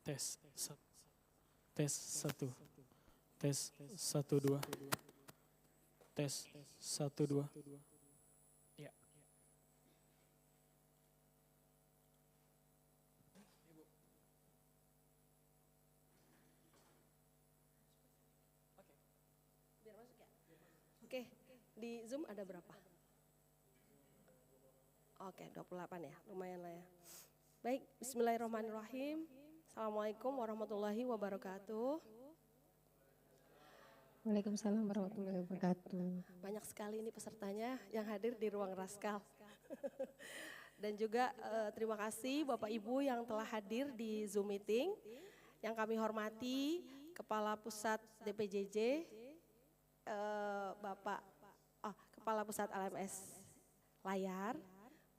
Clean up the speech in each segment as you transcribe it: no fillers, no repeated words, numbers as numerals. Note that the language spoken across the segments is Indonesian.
Tes, tes satu, tes satu dua, tes satu dua. Ya. Oke, di Zoom ada berapa? Oke, 28 ya, lumayan lah ya. Baik, bismillahirrahmanirrahim. Assalamualaikum warahmatullahi wabarakatuh. Waalaikumsalam warahmatullahi wabarakatuh. Banyak sekali ini pesertanya yang hadir di ruang Raskal. Dan juga terima kasih Bapak Ibu yang telah hadir di Zoom meeting. Yang kami hormati Kepala Pusat DPJJ, Bapak Kepala Pusat LMS Layar,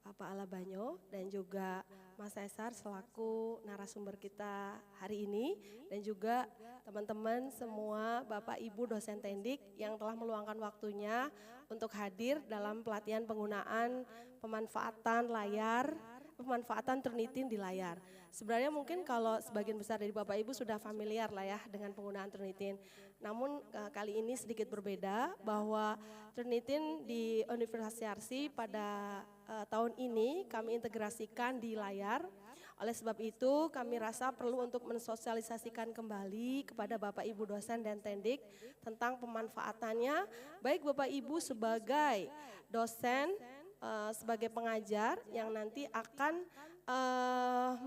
Bapak Alabanyo, dan juga Mas Cesar selaku narasumber kita hari ini, dan juga teman-teman semua Bapak Ibu dosen Tendik yang telah meluangkan waktunya untuk hadir dalam pelatihan penggunaan pemanfaatan layar, pemanfaatan Turnitin di layar. Sebenarnya mungkin kalau sebagian besar dari Bapak Ibu sudah familiar lah ya dengan penggunaan Turnitin. Namun kali ini sedikit berbeda bahwa Turnitin di Universitas Yarsi pada tahun ini kami integrasikan di layar. Oleh sebab itu kami rasa perlu untuk mensosialisasikan kembali kepada Bapak Ibu dosen dan Tendik tentang pemanfaatannya, baik Bapak Ibu sebagai dosen, sebagai pengajar yang nanti akan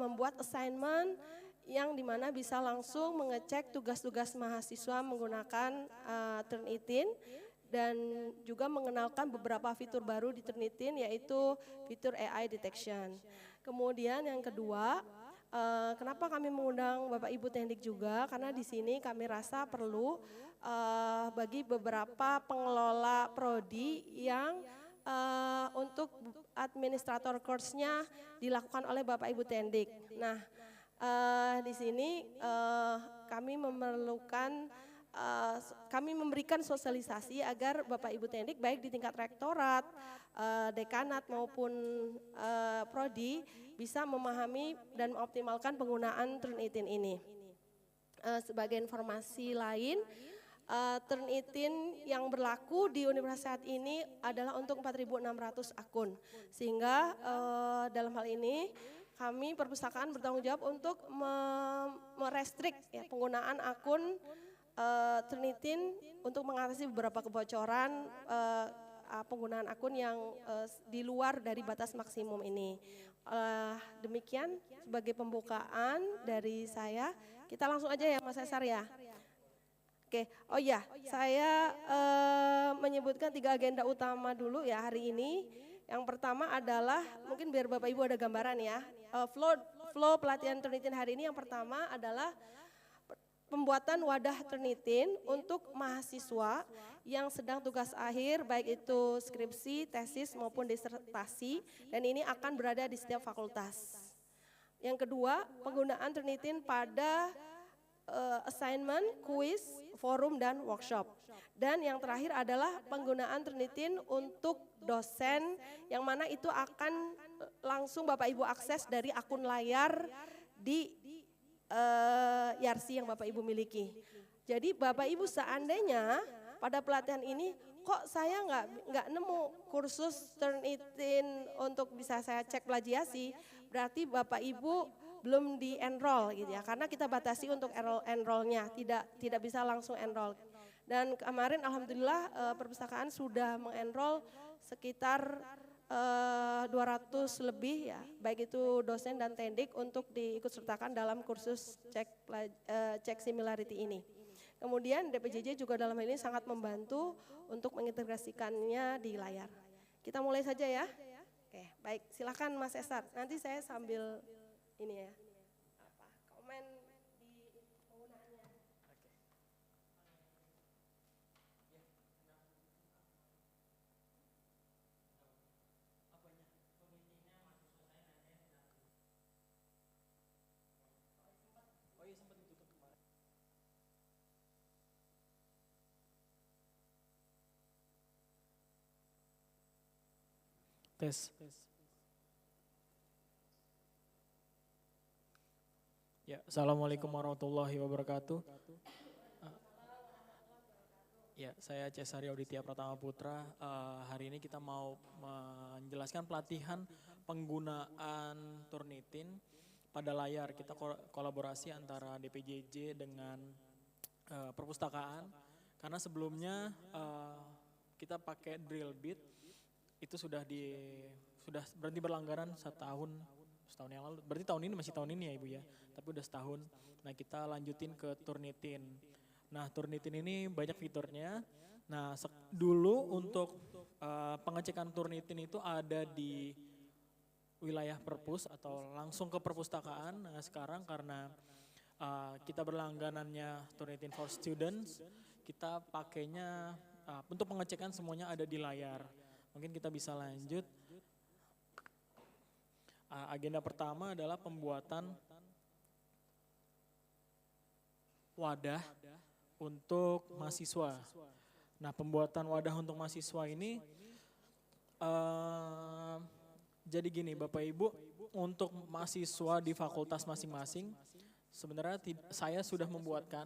membuat assignment yang dimana bisa langsung mengecek tugas-tugas mahasiswa menggunakan Turnitin, dan juga mengenalkan beberapa fitur baru di Turnitin, yaitu fitur AI detection. Kemudian yang kedua, kenapa kami mengundang Bapak Ibu Tendik juga, karena di sini kami rasa perlu bagi beberapa pengelola prodi yang untuk administrator course-nya dilakukan oleh Bapak Ibu Tendik. Nah, di sini kami memerlukan kami memberikan sosialisasi agar Bapak Ibu Tendik baik di tingkat rektorat, dekanat maupun prodi bisa memahami dan mengoptimalkan penggunaan Turnitin ini. Sebagai informasi lain, Turnitin yang berlaku di universitas saat ini adalah untuk 4.600 akun. Sehingga dalam hal ini kami perpustakaan bertanggung jawab untuk merestrik ya, penggunaan akun Turnitin untuk mengatasi beberapa kebocoran penggunaan akun yang di luar dari batas maksimum ini. Demikian sebagai pembukaan dari saya. Kita langsung aja ya Mas Cesar ya. Oke, oh ya, saya menyebutkan 3 agenda utama dulu ya hari ini. Yang pertama adalah, mungkin biar Bapak Ibu ada gambaran ya, flow pelatihan Turnitin hari ini yang pertama adalah pembuatan wadah Turnitin untuk mahasiswa yang sedang tugas akhir, baik itu skripsi, tesis maupun disertasi, dan ini akan berada di setiap fakultas. Yang kedua, penggunaan Turnitin pada assignment, kuis, forum, dan workshop. Dan yang terakhir adalah penggunaan Turnitin untuk dosen, yang mana itu akan langsung Bapak Ibu akses dari akun layar di Yarsi yang Bapak Ibu miliki. Jadi Bapak Ibu seandainya pada pelatihan ini, kok saya nggak nemu kursus Turnitin untuk bisa saya cek plagiasi, berarti Bapak Ibu belum di enroll gitu ya, karena kita batasi untuk enrollnya, tidak bisa langsung enroll. Dan kemarin alhamdulillah perpustakaan sudah mengenroll sekitar 200 lebih ya, baik itu dosen dan tendik untuk diikut sertakan dalam kursus cek similarity ini. Kemudian DPJJ juga dalam hal ini sangat membantu untuk mengintegrasikannya di layar. Kita mulai saja ya. Oke, baik, silakan Mas Cesar. Nanti saya sambil ini ya, komen di penggunaannya. Tes. Ya, Assalamualaikum warahmatullahi wabarakatuh. Eh, Ya, saya Cesaryo Aditya Pratama Putra. Hari ini kita mau menjelaskan pelatihan penggunaan Turnitin pada layar. Kita kolaborasi antara DPJJ dengan perpustakaan. Karena sebelumnya kita pakai drill bit, itu sudah berhenti berlangganan setahun yang lalu. Berarti tahun ini ya Ibu ya, tapi udah setahun. Nah kita lanjutin ke Turnitin. Nah Turnitin ini banyak fiturnya. Nah dulu untuk pengecekan Turnitin itu ada di wilayah perpus atau langsung ke perpustakaan. Nah sekarang karena kita berlangganannya Turnitin for Students, kita pakainya untuk pengecekan semuanya ada di layar. Mungkin kita bisa lanjut. Agenda pertama adalah pembuatan wadah untuk mahasiswa. Nah, pembuatan wadah untuk mahasiswa ini jadi gini Bapak Ibu, untuk mahasiswa di fakultas masing-masing, sebenarnya saya sudah membuatkan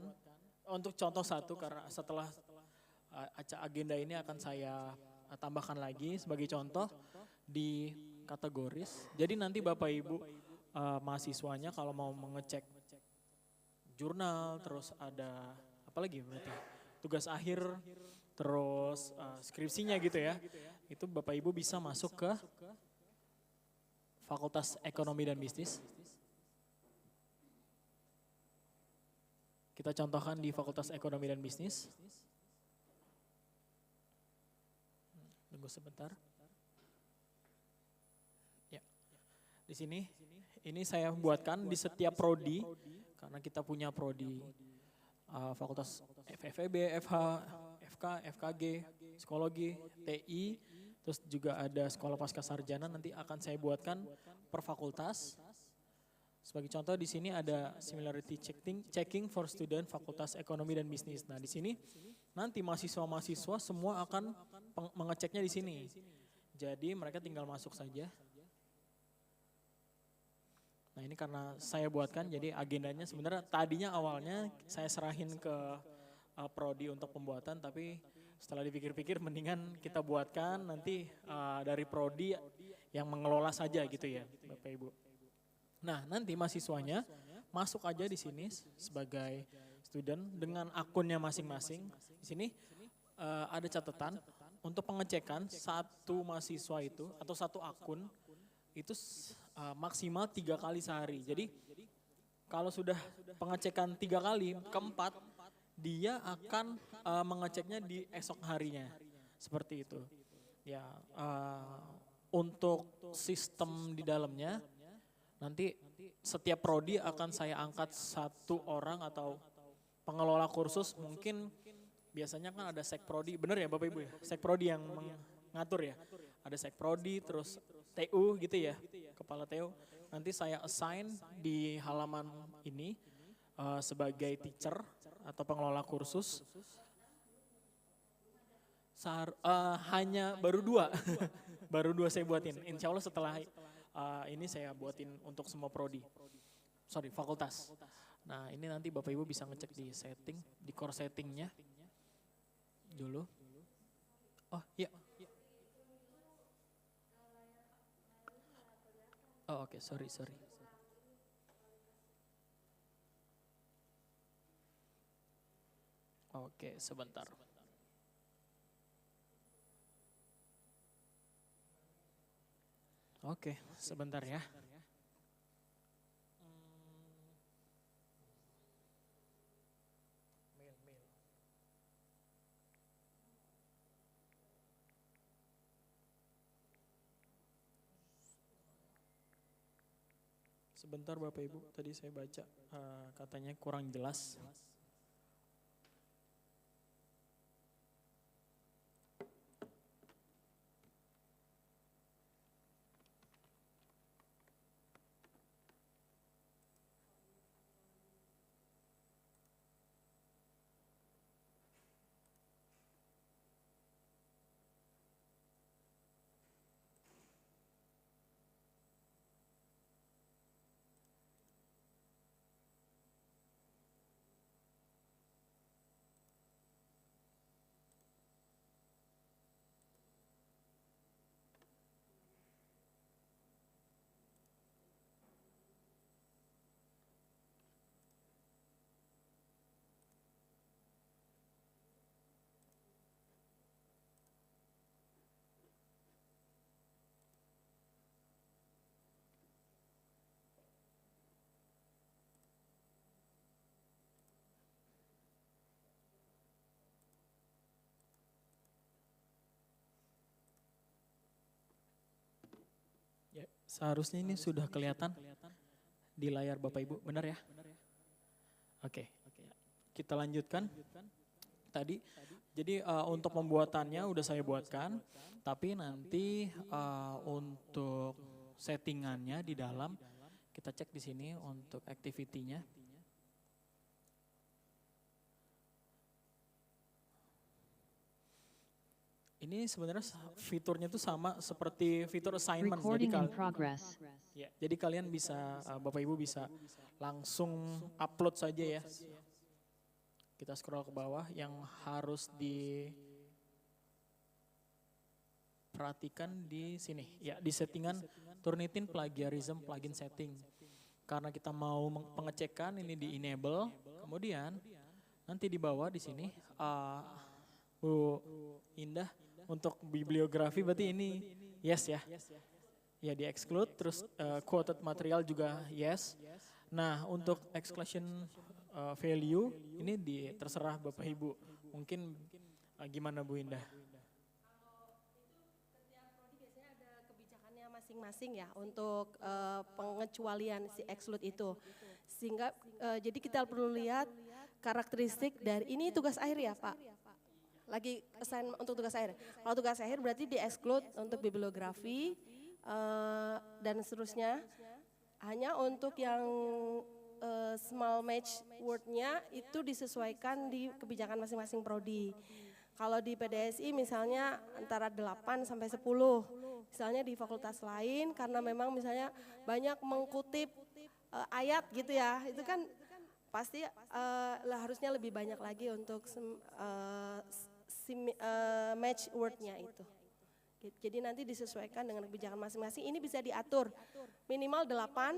untuk contoh satu, karena setelah agenda ini akan saya tambahkan lagi sebagai contoh di kategoris. Jadi nanti Bapak Ibu mahasiswanya kalau mau mengecek jurnal, terus ada apa lagi berarti tugas akhir, terus skripsinya gitu ya. Itu Bapak Ibu bisa masuk ke Fakultas Ekonomi dan Bisnis. Kita contohkan di Fakultas Ekonomi dan Bisnis. Tunggu sebentar. Ya. Di sini, ini saya buatkan di setiap prodi, karena kita punya prodi Fakultas FEB, FH, FK, FKG, Psikologi, TI, terus juga ada Sekolah Pascasarjana, nanti akan saya buatkan per fakultas. Sebagai contoh di sini ada similarity checking for student Fakultas Ekonomi dan Bisnis. Nah di sini nanti mahasiswa-mahasiswa semua akan mengeceknya di sini. Jadi mereka tinggal masuk saja. Nah ini karena saya buatkan, jadi agendanya sebenarnya tadinya awalnya saya serahin ke prodi untuk pembuatan, tapi setelah dipikir-pikir mendingan kita buatkan nanti dari prodi yang mengelola saja gitu ya Bapak Ibu. Nah nanti mahasiswanya masuk aja di sini sebagai student dengan akunnya masing-masing. Di sini ada catatan untuk pengecekan satu mahasiswa itu atau satu akun itu maksimal 3 kali sehari. Jadi kalau sudah pengecekan 3 kali, keempat dia akan mengeceknya di esok harinya. Seperti itu. Ya, untuk sistem di dalamnya nanti setiap prodi akan saya angkat satu orang atau pengelola kursus. Mungkin biasanya kan ada sekprodi, benar ya Bapak Ibu ya? Sekprodi yang mengatur ya. Ada sekprodi, terus TU gitu ya, kepala TU. Nanti saya assign di halaman ini sebagai teacher atau pengelola kursus. Hanya baru 2, baru 2 saya buatin. Insya Allah setelah ini saya buatin untuk semua prodi. Sorry, fakultas. Nah ini nanti Bapak Ibu bisa ngecek di setting, di core settingnya dulu. Oh iya. Oh oke, sorry. Oke, sebentar. Oke, sebentar ya. Sebentar Bapak Ibu, tadi saya baca katanya kurang jelas. Seharusnya ini sudah kelihatan di layar Bapak Ibu, benar ya? Oke, kita lanjutkan tadi. Jadi untuk pembuatannya udah saya buatkan, tapi nanti untuk settingannya di dalam kita cek di sini untuk activity-nya. Ini sebenarnya fiturnya itu sama seperti fitur assignment. Recording in progress. Ya, jadi kalian bisa, Bapak Ibu bisa langsung upload saja ya. Kita scroll ke bawah, yang harus diperhatikan di sini. Ya, di settingan Turnitin plagiarism plugin setting. Karena kita mau pengecekan ini di enable, kemudian nanti di bawah di sini Bu Indah untuk bibliografi berarti ini yes ya. Ya di exclude, terus quoted material juga yes. Nah untuk exclusion value ini terserah Bapak Ibu. Mungkin gimana Bu Indah? Masing-masing ya untuk pengecualian si exclude itu, sehingga jadi kita perlu lihat karakteristik dari ini tugas akhir ya Pak, lagi assign untuk tugas akhir. Kalau tugas akhir berarti di exclude untuk bibliografi dan seterusnya. Hanya untuk yang small match word-nya itu disesuaikan di kebijakan masing-masing prodi. Kalau di PDSI misalnya antara 8 sampai 10, misalnya di fakultas lain karena memang misalnya banyak mengkutip ayat gitu ya, itu kan pasti harusnya lebih banyak lagi untuk match word-nya itu. Jadi nanti disesuaikan dengan kebijakan masing-masing, ini bisa diatur minimal 8,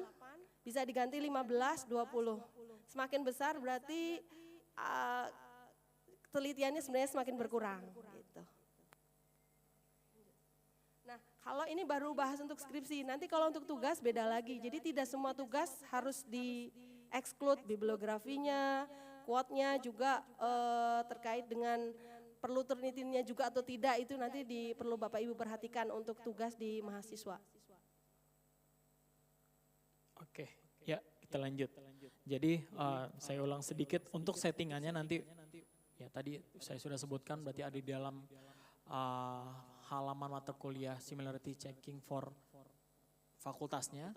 bisa diganti 15, 20. Semakin besar berarti telitiannya sebenarnya semakin berkurang gitu. Nah, kalau ini baru bahas untuk skripsi, nanti kalau untuk tugas beda lagi. Jadi tidak semua tugas harus di-exclude bibliografinya, quote-nya juga terkait dengan perlu Turnitinnya juga atau tidak, itu nanti perlu Bapak Ibu perhatikan untuk tugas di mahasiswa. Oke, ya kita lanjut. Jadi saya ulang sedikit untuk settingannya nanti. Ya tadi saya sudah sebutkan berarti ada di dalam halaman mata kuliah similarity checking for fakultasnya.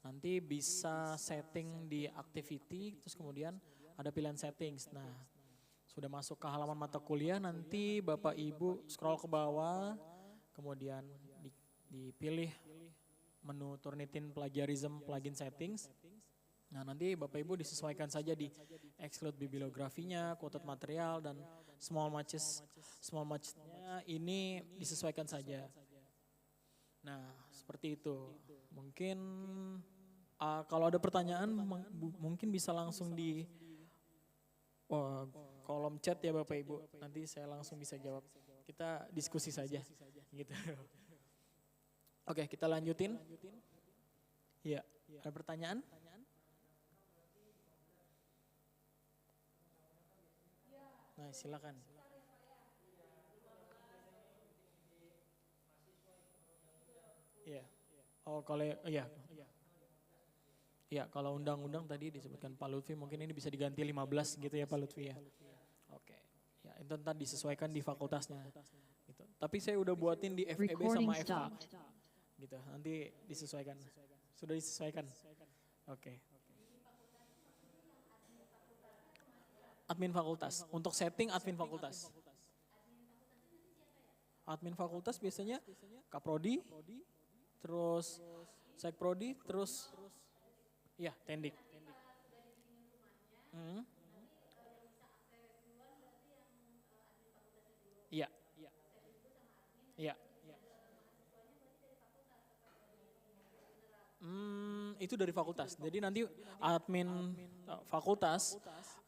Nanti bisa setting di activity, terus kemudian ada pilihan settings. Nah sudah masuk ke halaman mata kuliah, nanti Bapak Ibu scroll ke bawah, kemudian dipilih menu Turnitin plagiarism plugin settings. Nah nanti Bapak Ibu disesuaikan saja di exclude bibliografinya, quoted material, dan small match-nya ini disesuaikan saja. Nah seperti itu. Mungkin kalau ada pertanyaan mungkin bisa langsung di kolom chat ya Bapak Ibu. Nanti saya langsung bisa jawab. Kita diskusi saja gitu. Oke, kita lanjutin. Ya, ada pertanyaan? Nah, silakan. Iya. Oh, kalau iya. Ya, kalau undang-undang tadi disebutkan Pak Lutfi, mungkin ini bisa diganti 15 gitu ya Pak Lutfi ya. Oke. Ya, itu ntar disesuaikan di fakultasnya. Gitu. Tapi saya udah buatin di FEB sama FH. Gitu, nanti disesuaikan. Sudah disesuaikan. Oke. Admin fakultas. Untuk setting admin fakultas. Admin fakultas biasanya Kaprodi, terus Sekprodi, terus ya Tendik. Iya. Iya. Itu dari fakultas. Jadi nanti admin fakultas,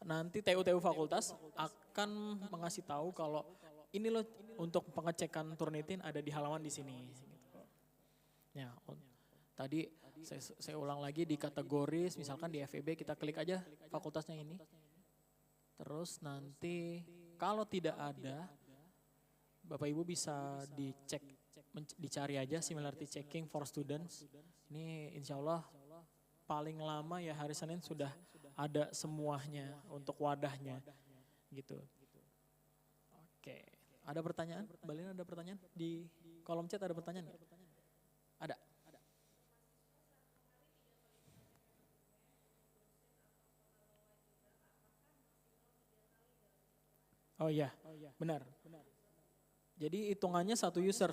nanti TU fakultas akan mengasih tahu kalau ini loh untuk pengecekan Turnitin ada di halaman di sini. Gitu. Ya, tadi saya ulang lagi di kategoris, misalkan di FEB kita klik aja fakultasnya ini. Terus nanti kalau tidak ada, Bapak Ibu bisa dicek dicari aja similarity checking for students. Ini insya Allah paling lama ya hari Senin sudah ada semuanya untuk wadahnya gitu. Oke, ada pertanyaan? Mbak Lina ada pertanyaan? Di kolom chat ada pertanyaan nggak? Ada. Oh iya, benar. Jadi hitungannya satu user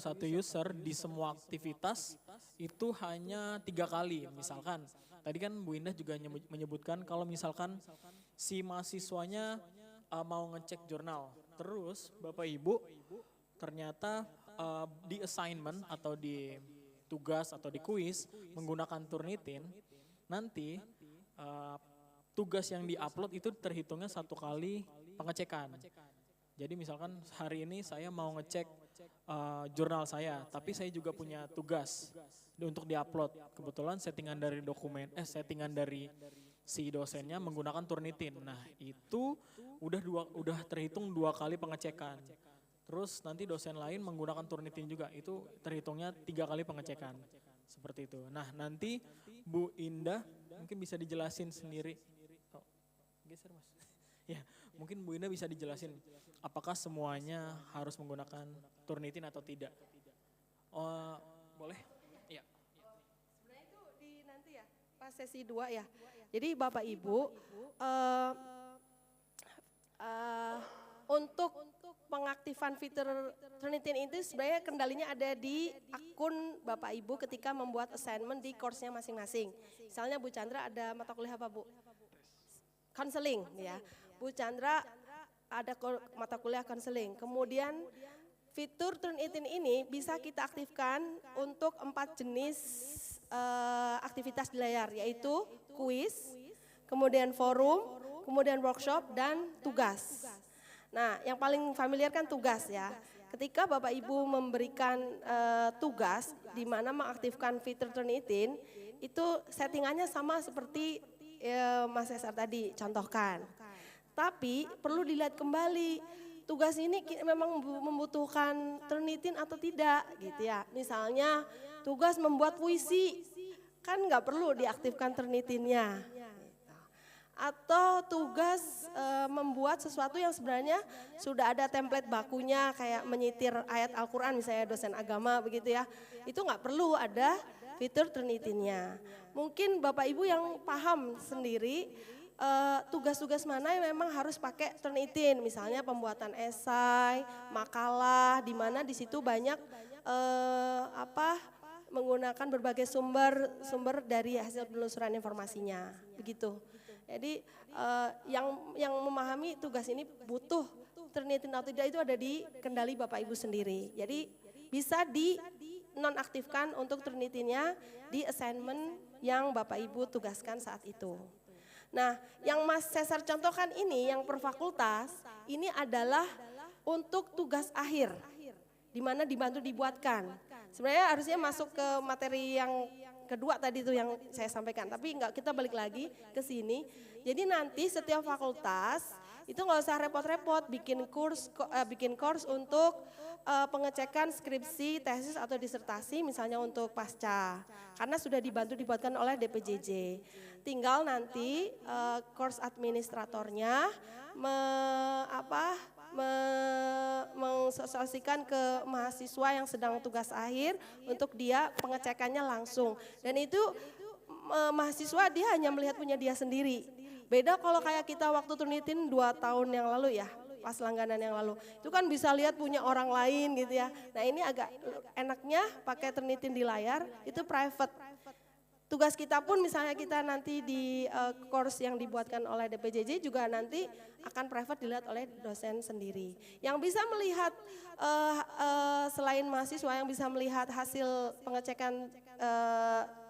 di semua aktivitas itu hanya 3 kali. Misalkan, tadi kan Bu Indah juga menyebutkan kalau misalkan si mahasiswanya mau ngecek jurnal, terus Bapak Ibu ternyata di assignment atau di tugas atau di kuis menggunakan Turnitin, nanti tugas yang diupload itu terhitungnya 1 kali pengecekan. Jadi misalkan hari ini saya mau ngecek jurnal saya, tapi saya juga punya tugas untuk diupload. Kebetulan settingan dari si dosennya menggunakan Turnitin. Nah itu udah terhitung 2 kali pengecekan. Terus nanti dosen lain menggunakan Turnitin juga, itu terhitungnya 3 kali pengecekan. Seperti itu. Nah nanti Bu Indah mungkin bisa dijelasin sendiri. Oh, geser Mas. Ya, mungkin Bu Indah bisa dijelasin apakah semuanya harus menggunakan Turnitin atau tidak. Oh, boleh? Iya. Sebenarnya itu di nanti ya, pas sesi 2 ya. Jadi Bapak Ibu, untuk pengaktifan fitur Turnitin itu sebenarnya kendalinya ada di akun Bapak Ibu ketika membuat assignment di course-nya masing-masing. Misalnya Bu Chandra ada mata kuliah apa Bu? Counseling ya. Bu Chandra ada mata kuliah konseling. Kemudian fitur Turnitin ini bisa kita aktifkan untuk 4 jenis aktivitas di layar, yaitu kuis, kemudian forum, kemudian workshop, dan tugas. Nah, yang paling familiar kan tugas ya. Ketika Bapak Ibu memberikan tugas di mana mengaktifkan fitur Turnitin, itu settingannya sama seperti Mas Cesar tadi contohkan. Tapi perlu dilihat kembali tugas ini memang membutuhkan Turnitin atau tidak gitu ya. Misalnya tugas membuat puisi kan nggak perlu diaktifkan Turnitinnya. Atau tugas membuat sesuatu yang sebenarnya sudah ada template bakunya kayak menyitir ayat Al-Quran misalnya dosen agama begitu ya. Itu nggak perlu ada fitur Turnitinnya. Mungkin Bapak Ibu yang paham sendiri tugas-tugas mana yang memang harus pakai Turnitin, misalnya pembuatan esai, makalah, di mana di situ banyak menggunakan berbagai sumber dari hasil penelusuran informasinya, begitu. Jadi yang memahami tugas ini butuh Turnitin atau tidak itu ada di kendali Bapak Ibu sendiri. Jadi bisa di nonaktifkan untuk Turnitinnya di assignment yang Bapak Ibu tugaskan saat itu. Nah, yang Mas Cesar contohkan ini yang per fakultas, ini adalah untuk tugas akhir, di mana dibantu dibuatkan. Sebenarnya harusnya masuk ke materi yang kedua tadi itu yang saya sampaikan, tapi enggak, kita balik lagi ke sini. Jadi nanti setiap fakultas itu nggak usah repot-repot bikin course untuk pengecekan skripsi, tesis atau disertasi misalnya untuk pasca. Karena sudah dibantu dibuatkan oleh DPJJ. Tinggal nanti course administratornya mensosialisasikan ke mahasiswa yang sedang tugas akhir untuk dia pengecekannya langsung. Dan itu mahasiswa dia hanya melihat punya dia sendiri. Beda kalau kayak kita waktu Turnitin 2 tahun yang lalu ya, pas langganan yang lalu. Itu kan bisa lihat punya orang lain gitu ya. Nah ini agak enaknya pakai Turnitin di layar, itu private. Tugas kita pun misalnya kita nanti di course yang dibuatkan oleh DPJJ juga nanti akan private dilihat oleh dosen sendiri. Yang bisa melihat selain mahasiswa yang bisa melihat hasil pengecekan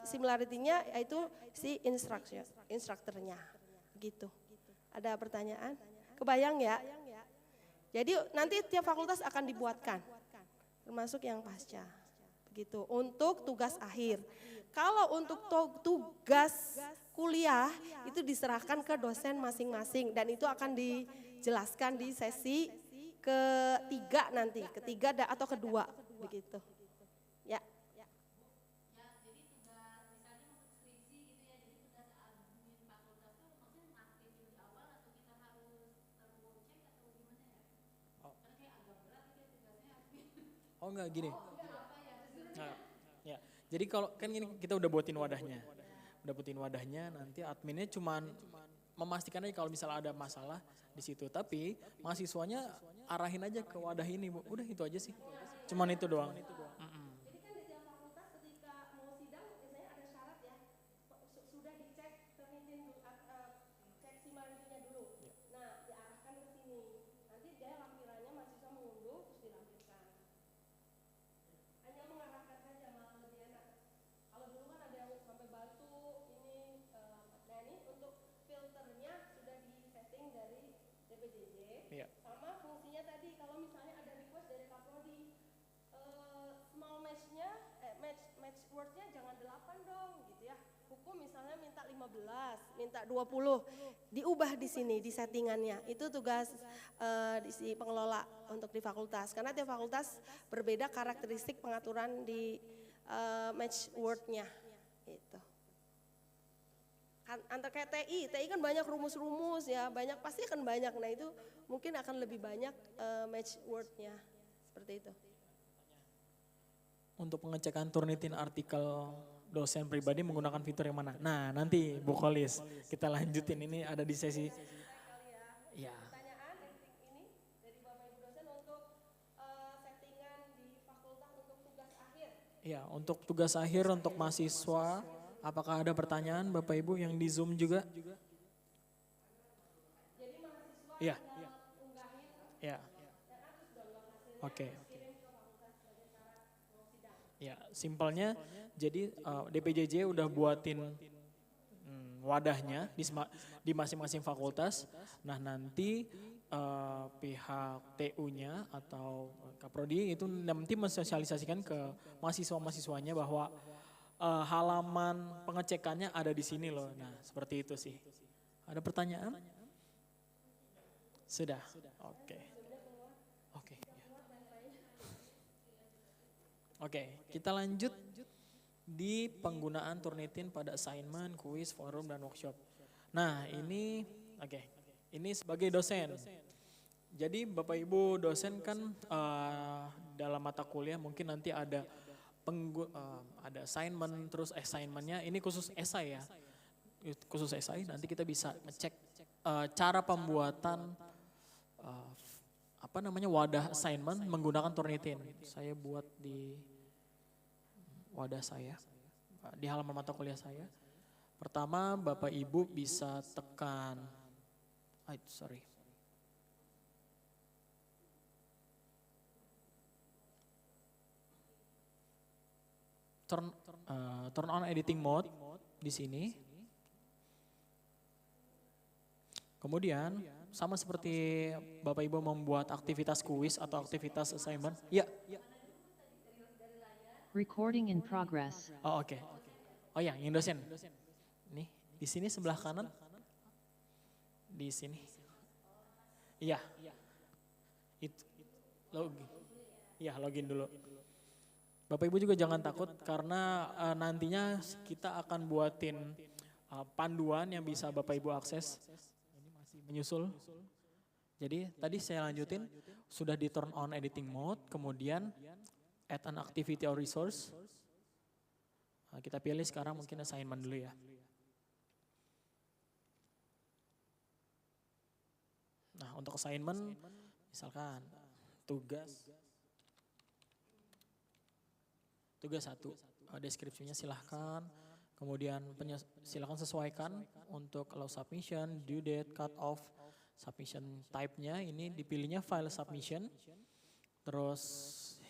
similarity-nya yaitu si instrukturnya. Gitu. Ada pertanyaan? Kebayang ya? Jadi nanti tiap fakultas akan dibuatkan, termasuk yang pasca. Begitu, untuk tugas akhir. Kalau untuk tugas kuliah itu diserahkan ke dosen masing-masing dan itu akan dijelaskan di sesi ketiga nanti, ketiga atau kedua begitu. Oh enggak gini. Nah, ya. Jadi kalau kan ini kita udah buatin wadahnya. Udah buatin wadahnya, nanti adminnya cuman memastikan aja kalau misalnya ada masalah di situ. Tapi mahasiswanya arahin aja ke wadah ini, Bu. Udah itu aja sih. Cuman itu doang. Mm-mm. Jadi kan di tiap fakultas ketika mau sidang biasanya ada syarat ya, sudah dicek Turnitin cek simarinnya dulu. Nah diarahkan ke sini, nanti dia lampirannya mahasiswa mengunduh terus dilampirkan. Hanya mengarahkan saja malah lebih enak. Kalau dulu kan ada yang sampai batu ini, nah ini untuk filternya sudah di setting dari DPJJ. Iya. Sama fungsinya tadi kalau misalnya ada request dari Kaprodi, small match-nya, match word-nya jangan 8 dong gitu ya. Hukum misalnya minta 15, minta 20, diubah di sini di settingannya. Itu tugas di si pengelola untuk di fakultas. Karena tiap fakultas berbeda karakteristik pengaturan di match word-nya. Gitu. Antar kayak TI kan banyak rumus-rumus ya, banyak pasti akan banyak. Nah itu mungkin akan lebih banyak match word-nya seperti itu. Untuk pengecekan Turnitin artikel dosen pribadi menggunakan fitur yang mana? Nah nanti Bu Kolis kita lanjutin, ini ada di sesi. Ya. Pertanyaan ini dari Bapak Ibu dosen untuk settingan di fakultas untuk tugas akhir. Ya, untuk tugas akhir untuk mahasiswa, apakah ada pertanyaan Bapak Ibu yang di Zoom juga? Jadi mahasiswa Iya. unggahin Ya. dan harus download hasilnya Oke. kirim ke fakultas sebagai syarat mau sidang. Ya, simpelnya jadi DPJJ udah buatin wadahnya di masing-masing fakultas. Nah, nanti pihak TU-nya atau Kaprodi itu nanti mensosialisasikan ke mahasiswa-mahasiswanya bahwa halaman pengecekannya ada di sini loh. Nah, seperti itu sih. Ada pertanyaan? Sudah. Oke. Oke. Oke, kita lanjut di penggunaan Turnitin pada assignment, kuis, forum, dan workshop. Nah ini, ini sebagai dosen. Jadi Bapak Ibu dosen kan dalam mata kuliah mungkin nanti ada ada assignment, terus assignmentnya ini khusus esai ya. Khusus esai, nanti kita bisa ngecek cara pembuatan wadah assignment menggunakan Turnitin. Saya buat di wadah saya, di halaman mata kuliah saya. Pertama Bapak Ibu bisa tekan, turn on editing mode di sini. Kemudian sama seperti Bapak Ibu membuat aktivitas kuis atau aktivitas assignment. Ya. Recording in progress. Oh oke. Oh ya, yang dosen. Nih, di sini sebelah kanan. Di sini. Iya. Itu login. Iya, login dulu. Bapak Ibu juga jangan takut karena nantinya kita akan buatin panduan yang bisa Bapak Ibu akses. Ini masih menyusul. Jadi tadi saya lanjutin sudah di turn on editing mode, kemudian add an activity or resource. Nah, kita pilih sekarang mungkin assignment dulu ya. Nah untuk assignment misalkan tugas 1, deskripsinya silahkan. Kemudian silakan sesuaikan untuk allow submission, due date, cut off, submission type-nya ini dipilihnya file submission. Terus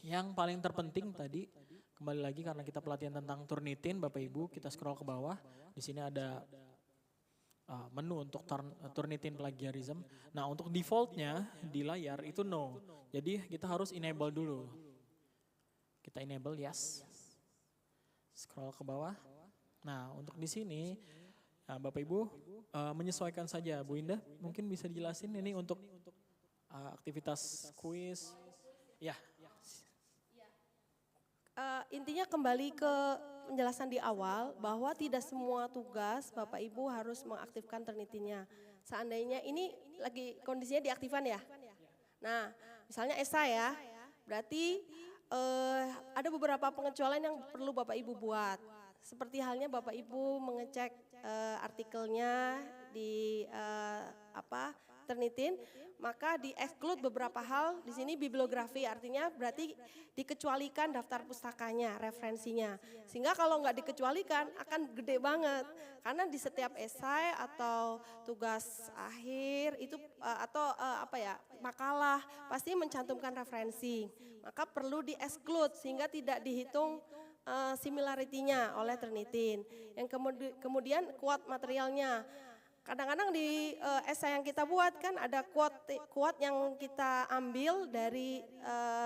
yang paling terpenting tadi, kembali lagi karena kita pelatihan tentang Turnitin, Bapak Ibu kita scroll ke bawah. Di sini ada menu untuk Turnitin plagiarism. Nah untuk defaultnya di layar itu no. Jadi kita harus enable dulu. Kita enable yes. Scroll ke bawah. Nah untuk di sini Bapak Ibu menyesuaikan saja. Bu Indah mungkin bisa dijelasin ini untuk aktivitas kuis. Ya. Intinya kembali ke penjelasan di awal bahwa tidak semua tugas Bapak Ibu harus mengaktifkan Turnitinnya. Seandainya ini lagi kondisinya diaktifkan ya. Nah misalnya esai ya, berarti ada beberapa pengecualian yang perlu Bapak Ibu buat. Seperti halnya Bapak Ibu mengecek artikelnya di Turnitin, maka di-exclude beberapa hal. Di sini bibliografi artinya berarti dikecualikan daftar pustakanya, referensinya. Sehingga kalau nggak dikecualikan akan gede banget. Karena di setiap esai atau tugas akhir itu makalah pasti mencantumkan referensi. Maka perlu di-exclude sehingga tidak dihitung similarity-nya oleh Turnitin. Yang kemudian quote materialnya. Kadang-kadang di esai yang kita buat kan ada quote yang kita ambil dari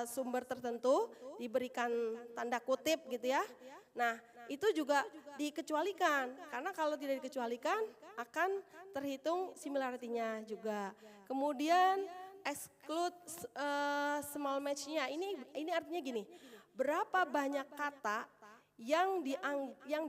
sumber tertentu, diberikan tanda kutip gitu ya. Nah itu juga dikecualikan, karena kalau tidak dikecualikan akan terhitung similarity-nya juga. Kemudian exclude small match-nya, ini artinya gini, berapa banyak kata yang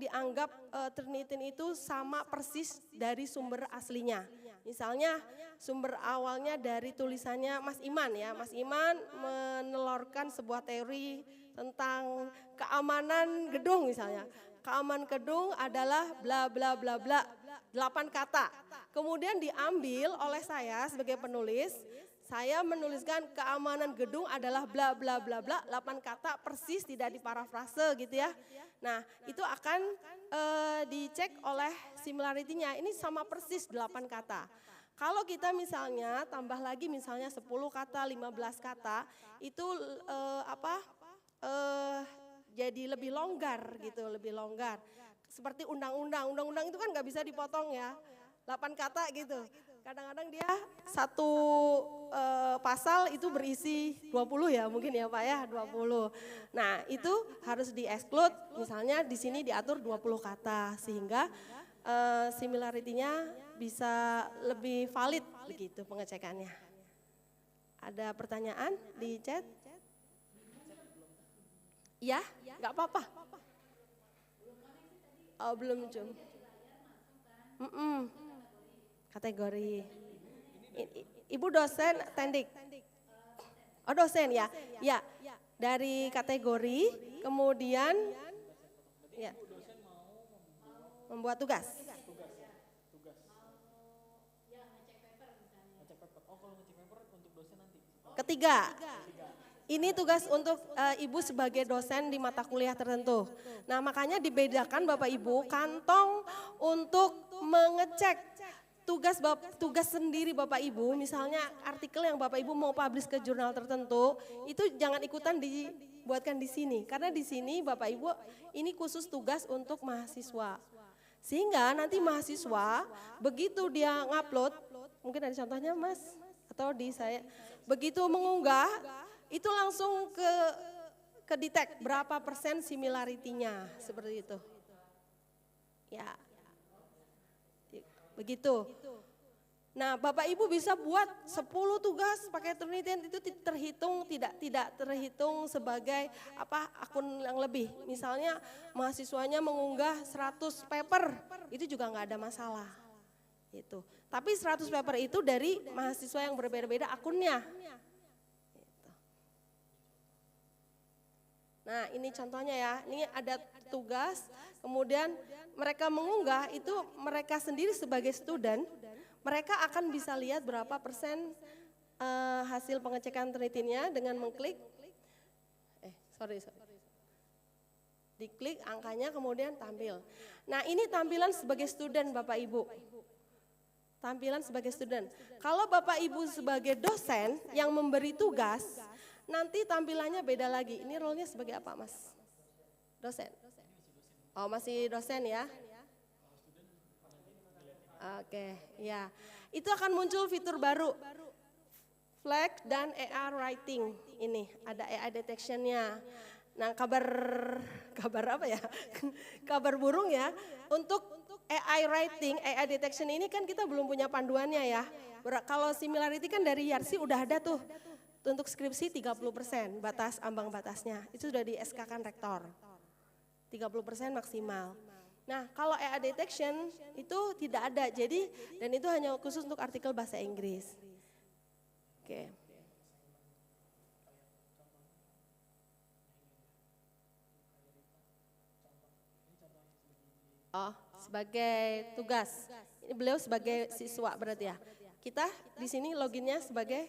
dianggap Turnitin itu sama persis dari sumber aslinya. Misalnya sumber awalnya dari tulisannya Mas Iman ya, Mas Iman menelurkan sebuah teori tentang keamanan gedung misalnya. Keamanan gedung adalah bla bla bla bla, 8 kata. Kemudian diambil oleh saya sebagai penulis, saya menuliskan keamanan gedung adalah bla bla bla bla, 8 kata persis tidak diparafrase gitu ya. Nah itu akan dicek oleh similarity-nya, ini sama persis 8 kata. Kalau kita misalnya tambah lagi misalnya 10 kata, 15 kata, itu jadi lebih longgar gitu, lebih longgar. Seperti undang-undang itu kan nggak bisa dipotong ya, 8 kata gitu. Kadang-kadang dia satu pasal itu berisi 20 ya mungkin ya Pak ya, 20. Nah itu harus di-exclude, misalnya di sini diatur 20 kata sehingga similarity-nya bisa lebih valid begitu pengecekannya. Ada pertanyaan di chat? Ya, nggak apa-apa. Oh belum Cum. Kategori. Ibu dosen tendik. Oh dosen ya. Ya. Dari kategori kemudian ya. Membuat tugas. Ketiga. Ini tugas untuk Ibu sebagai dosen di mata kuliah tertentu. Nah makanya dibedakan Bapak Ibu kantong untuk mengecek tugas sendiri Bapak Ibu, misalnya artikel yang Bapak Ibu mau publish ke jurnal tertentu, itu jangan ikutan dibuatkan di sini. Karena di sini Bapak Ibu ini khusus tugas untuk mahasiswa. Sehingga nanti mahasiswa begitu dia ngupload, mungkin ada contohnya Mas, atau di saya, begitu mengunggah, itu langsung ke detect berapa persen similarity-nya, seperti itu. Ya. Begitu. Nah, Bapak Ibu bisa buat 10 tugas pakai Turnitin, itu terhitung tidak terhitung sebagai akun yang lebih. Misalnya mahasiswanya mengunggah 100 paper, itu juga nggak ada masalah. Itu. Tapi 100 paper itu dari mahasiswa yang berbeda-beda akunnya. Gitu. Nah, ini contohnya ya. Ini ada tugas, kemudian mereka mengunggah itu mereka sendiri sebagai student, mereka akan bisa lihat berapa persen hasil pengecekan Turnitinnya dengan mengklik, diklik angkanya kemudian tampil. Nah ini tampilan sebagai student Bapak Ibu, tampilan sebagai student. Kalau Bapak Ibu sebagai dosen yang memberi tugas, nanti tampilannya beda lagi. Ini role-nya sebagai apa Mas? Dosen. Oh masih dosen ya? Oke, ya. Itu akan muncul fitur baru, flag dan AI writing. Ini ada AI detection-nya. Nah, kabar apa ya? Kabar burung ya. Untuk AI writing, AI detection ini kan kita belum punya panduannya ya. Kalau similarity kan dari YARSI udah ada tuh. Untuk skripsi 30% batas ambang batasnya. Itu sudah di SK-kan rektor. 30% maksimal. Nah, kalau AI detection itu tidak ada, jadi dan itu hanya khusus untuk artikel bahasa Inggris. Oke. Oh, sebagai tugas. Ini beliau sebagai siswa berarti ya. Kita di sini loginnya sebagai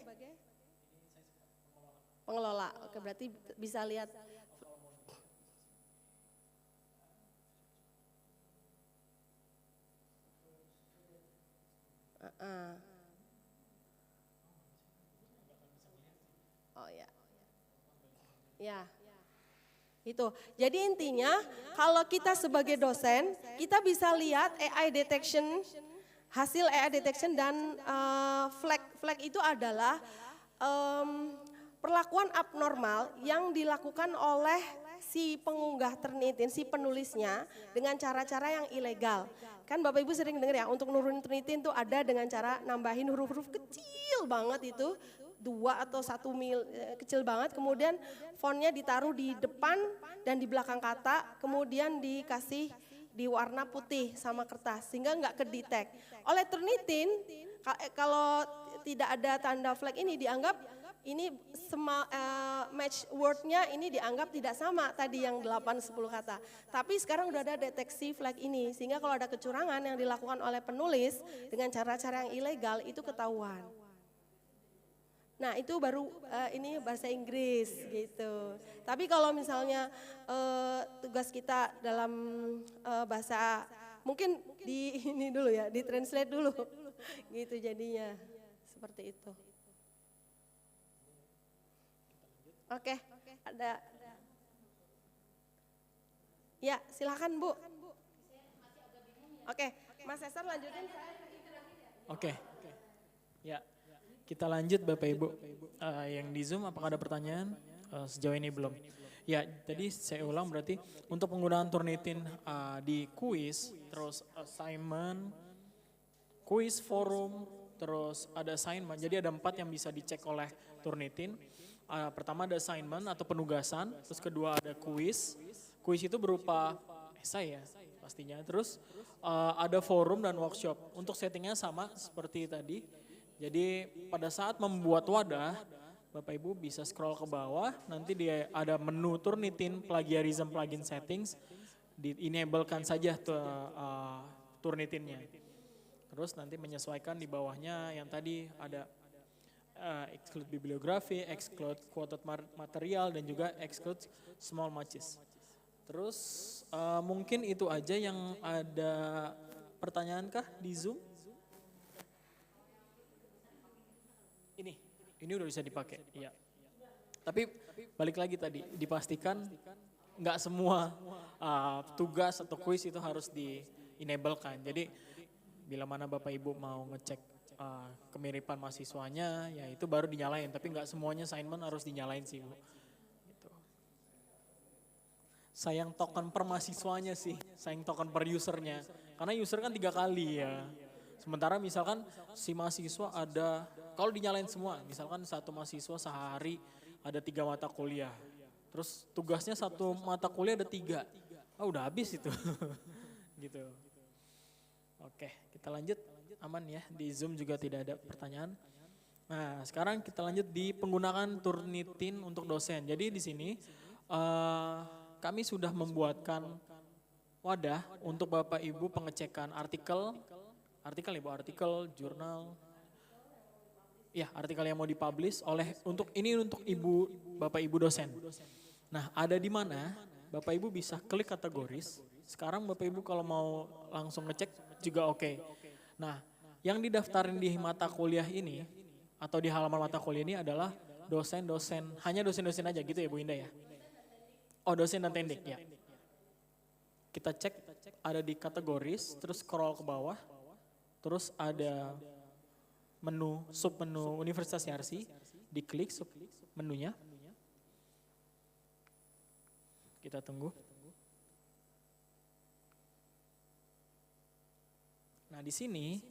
pengelola. Oke, berarti bisa lihat. Oh ya. Ya. Itu. Jadi intinya kalau kita sebagai dosen, kita bisa lihat AI detection, hasil AI detection dan flag itu adalah perlakuan abnormal yang dilakukan oleh si pengunggah Turnitin, si penulisnya dengan cara-cara yang ilegal. Kan Bapak Ibu sering dengar ya, untuk nurunin Turnitin tuh ada dengan cara nambahin huruf-huruf kecil banget itu, 2 atau 1 mil, kecil banget, kemudian fontnya ditaruh di depan dan di belakang kata, kemudian dikasih di warna putih sama kertas sehingga nggak kedetek. Oleh Turnitin kalau tidak ada tanda flag ini dianggap ini match word-nya ini dianggap tidak sama tadi yang 8-10 kata. Tapi sekarang udah ada deteksi flag ini sehingga kalau ada kecurangan yang dilakukan oleh penulis dengan cara-cara yang ilegal itu ketahuan. Nah itu baru ini bahasa Inggris gitu. Tapi kalau misalnya tugas kita dalam bahasa, mungkin di ini dulu ya, di translate dulu gitu jadinya seperti itu. Oke, ada. Ya silakan Bu. Oke, Mas Cesar lanjutin. Oke, ya. Kita lanjut Bapak Ibu, yang di Zoom apakah ada pertanyaan? Sejauh ini belum. Ya, tadi saya ulang berarti untuk penggunaan Turnitin di kuis, terus assignment, kuis forum, terus ada assignment. Jadi ada 4 yang bisa dicek oleh Turnitin. Pertama ada assignment atau penugasan, terus kedua ada kuis. Kuis itu berupa esai ya pastinya. Terus ada forum dan workshop. Untuk settingnya sama seperti tadi. Jadi pada saat membuat wadah, Bapak Ibu bisa scroll ke bawah, nanti dia ada menu Turnitin plagiarism plugin settings, di-enablekan saja Turnitinnya. Terus nanti menyesuaikan di bawahnya yang tadi ada exclude bibliografi, exclude quoted material, dan juga exclude small matches. Terus mungkin itu aja yang ada pertanyaankah di Zoom? Ini udah bisa dipakai, iya. Tapi balik lagi tadi, dipastikan nggak semua tugas atau kuis itu harus di-enablekan. Jadi bila mana Bapak Ibu mau ngecek kemiripan mahasiswanya, ya itu baru dinyalain. Tapi nggak semuanya assignment harus dinyalain sih Bu. Gitu. Sayang token per mahasiswanya sih, sayang token per usernya. Karena user kan 3 kali ya. Sementara misalkan si mahasiswa ada, kalau dinyalain semua, misalkan satu mahasiswa sehari ada 3 mata kuliah. Terus tugasnya satu mata kuliah ada 3. Udah habis itu. Gitu. Oke, kita lanjut. Aman ya, di Zoom juga tidak ada pertanyaan. Nah, sekarang kita lanjut di penggunaan Turnitin untuk dosen. Jadi di sini kami sudah membuatkan wadah untuk Bapak Ibu pengecekan artikel ya Bu, artikel, jurnal. Ya, artikel yang mau dipublish untuk Ibu Bapak Ibu dosen. Nah, ada di mana Bapak Ibu bisa klik kategoris. Sekarang Bapak Ibu kalau mau langsung ngecek juga oke. Nah, yang didaftarin di mata kuliah ini atau di halaman mata kuliah ini adalah dosen-dosen, hanya dosen-dosen aja gitu ya Bu Indah ya? Oh, dosen dan teknik ya. Kita cek ada di kategoris, terus scroll ke bawah, terus ada submenu Universitas Yarsi, diklik sub menunya. Kita tunggu. Nah, di sini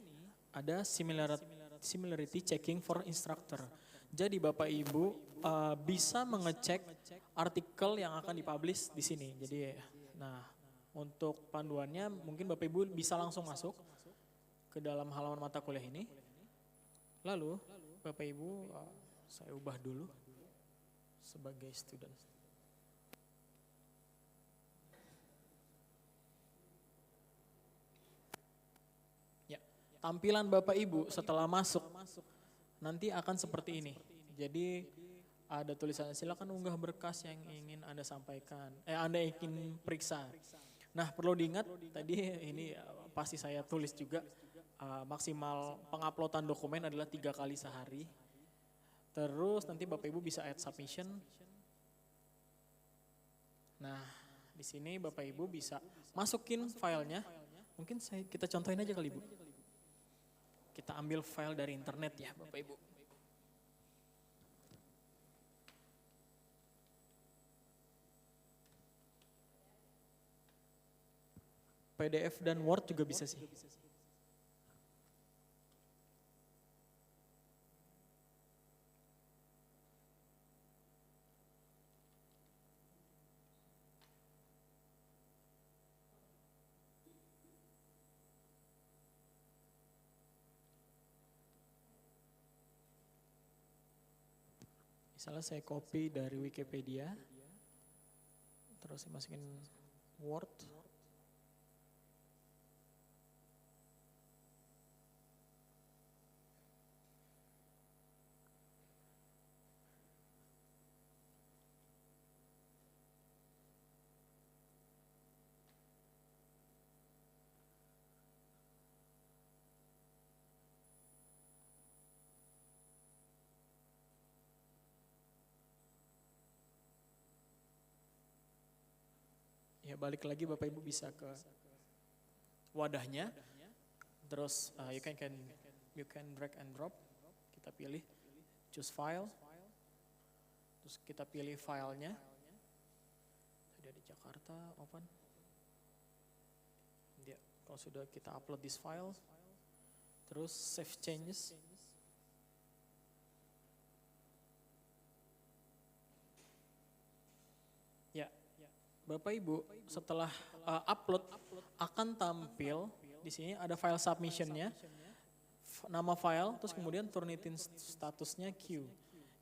ada similarity checking for instructor. Jadi Bapak Ibu bisa mengecek artikel yang akan dipublish di sini. Jadi, nah untuk panduannya mungkin Bapak Ibu bisa langsung masuk ke dalam halaman mata kuliah ini. Lalu Bapak Ibu, saya ubah dulu sebagai student. tampilan Bapak Ibu setelah masuk nanti akan seperti ini. Jadi ada tulisan silakan unggah berkas yang ingin Anda sampaikan, Anda ingin periksa. Nah perlu diingat tadi ini pasti saya tulis juga maksimal penguploadan dokumen adalah 3 kali sehari. Terus nanti Bapak Ibu bisa add submission. Nah di sini Bapak Ibu bisa masukin filenya. Mungkin kita contohin aja kali Bu. Kita ambil file dari internet ya Bapak Ibu. PDF dan Word juga bisa sih. Misalnya saya copy dari Wikipedia, terus saya masukin Word. Ya balik lagi Bapak Ibu bisa ke wadahnya, terus you can drag and drop, kita pilih choose file, terus kita pilih filenya, tadi ada Jakarta open, ya, kalau sudah kita upload this file, terus save changes. Ya, Bapak Ibu setelah upload akan tampil di sini ada file submissionnya, nama file, terus kemudian Turnitin statusnya queue.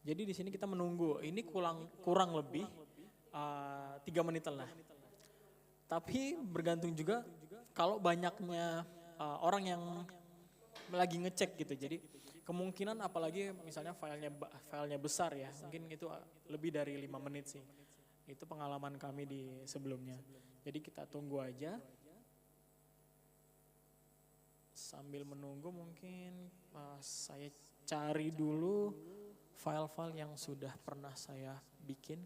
Jadi di sini kita menunggu, ini kurang lebih 3 menitan lah. Tapi bergantung juga kalau banyaknya orang yang lagi ngecek gitu. Jadi kemungkinan apalagi misalnya filenya besar ya, mungkin itu lebih dari 5 menit sih. Itu pengalaman kami di sebelumnya. Jadi kita tunggu aja. Sambil menunggu mungkin saya cari dulu file-file yang sudah pernah saya bikin.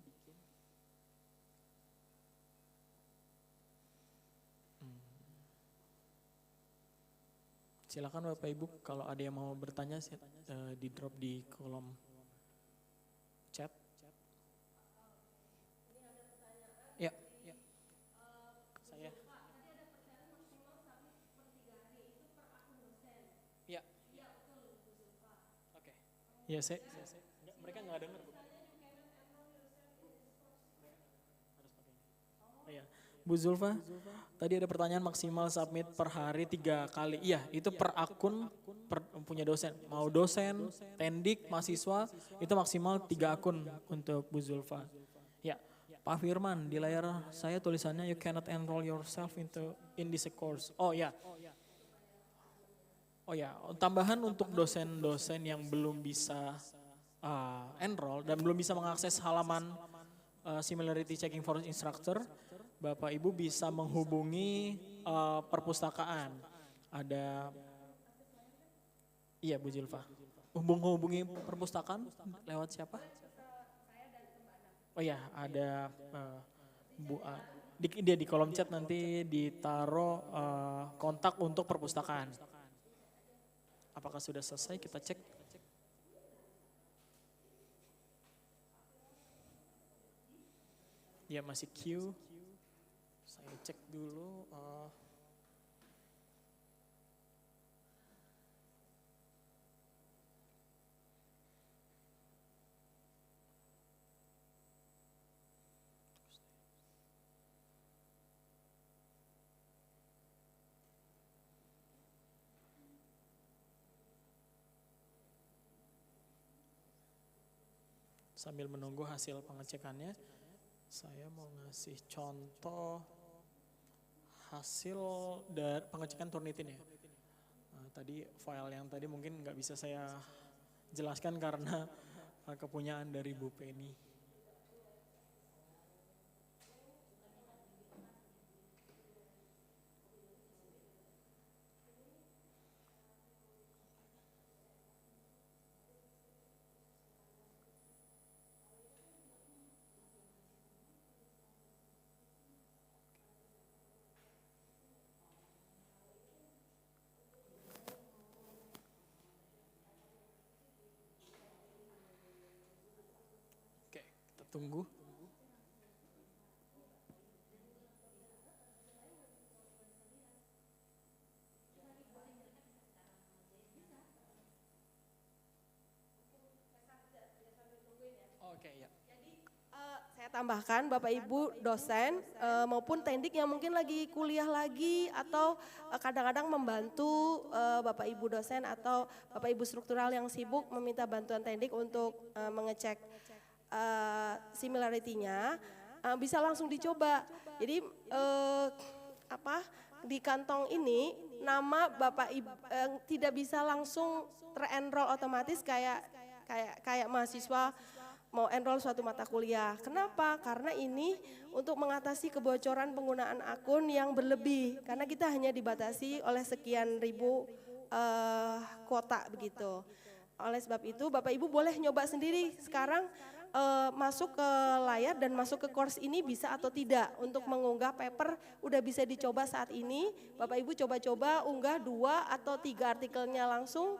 Silakan Bapak Ibu kalau ada yang mau bertanya di drop di kolom chat. Ya, saya. Ya. Oke. Ya, mereka nggak dengar. Oh, ya. Bu Zulfa, tadi ada pertanyaan maksimal submit per hari 3 kali. Iya, itu per akun punya dosen. Mau dosen, tendik, mahasiswa, itu maksimal 3 akun untuk Bu Zulfa. Ya. Pak Firman, di layar saya tulisannya you cannot enroll yourself in this course. Oh ya. Oh ya, tambahan untuk dosen-dosen yang belum bisa enroll dan belum bisa mengakses halaman similarity checking for instructor, Bapak Ibu bisa menghubungi perpustakaan. Ada, iya Bu Zulfa. Hubungi perpustakaan lewat siapa? Oh ya, ada dia di kolom chat nanti ditaruh kontak untuk perpustakaan. Apakah sudah selesai? Kita cek. Ya masih queue. Saya cek dulu. Sambil menunggu hasil pengecekannya, saya mau ngasih contoh hasil dari pengecekan Turnitin ya. tadi file yang tadi mungkin nggak bisa saya jelaskan karena kepunyaan dari Bu Penny. Oke, kita tunggu. Oke, ya. Saya tambahkan Bapak Ibu dosen maupun tendik yang mungkin lagi kuliah lagi atau kadang-kadang membantu Bapak Ibu dosen atau Bapak Ibu struktural yang sibuk meminta bantuan tendik untuk mengecek similarity-nya, bisa langsung dicoba. Jadi di kantong ini nama Bapak Ibu tidak bisa langsung ter-enroll otomatis kayak mahasiswa mau enroll suatu mata kuliah. Kenapa? Karena ini untuk mengatasi kebocoran penggunaan akun yang berlebih. Karena kita hanya dibatasi oleh sekian ribu kuota begitu. Oleh sebab itu Bapak Ibu boleh nyoba sendiri sekarang masuk ke layar dan masuk ke course ini bisa atau tidak. Untuk mengunggah paper udah bisa dicoba saat ini. Bapak Ibu coba-coba unggah 2 atau 3 artikelnya langsung.